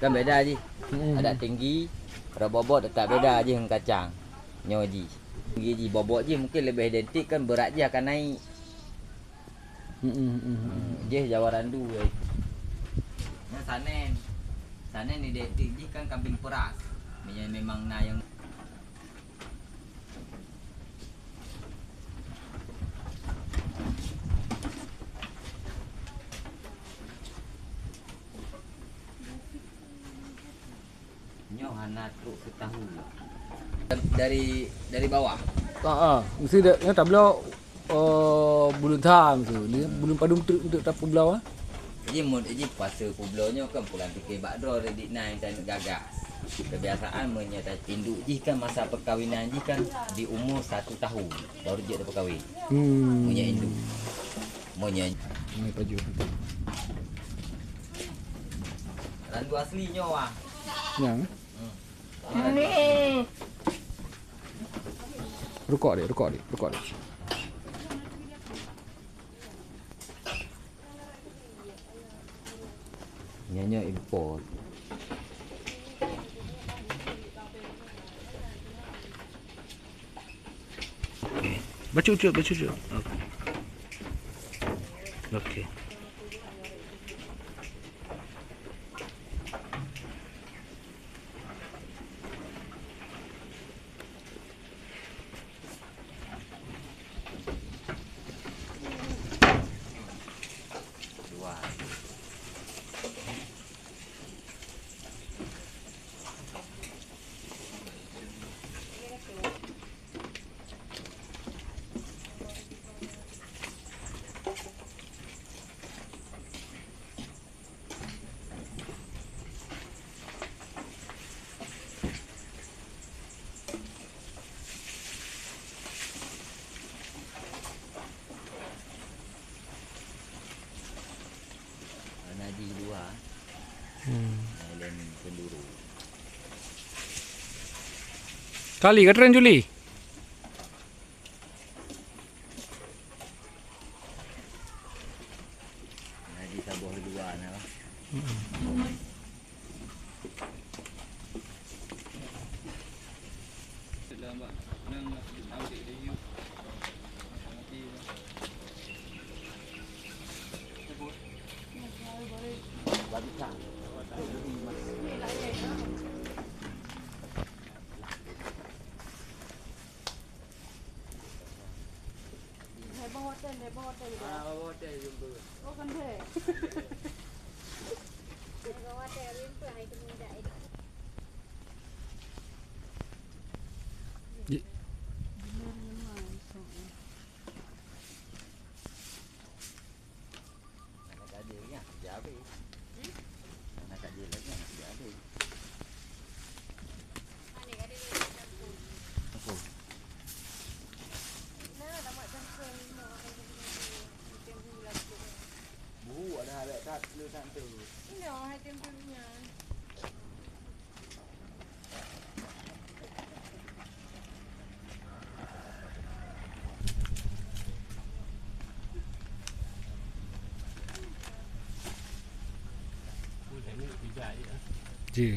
Kan beda je. Ada tinggi, ada bobot tak beda je dengan kacang. Nyo ji. Tinggi ji, bobot je mungkin lebih identik kan, berat je akan naik. Je Jawa Randu je. Yang sanen. Sanen identik je kan kambing peras. Memang na yang hana truk ke tahu dari bawah. Mesti dia tak belau bulun tham tu. Dia bulun padung untuk tapu belau Jadi puasa publonyo kan pulang fikir bakdro redik nai dan gagas. Kebiasaan menyertai tinduk ji kan masa perkahwinan ji kan di umur 1 tahun baru je ada perkahwin. Punya induk. Monya Mai paju. randu aslinya wah. Yang. Rukuk dia. Nyanyi import. Baca ucap. Okey. Naji dua. Dan penduru. Kali kataran Juli. Naji sabuh dua nah. Je.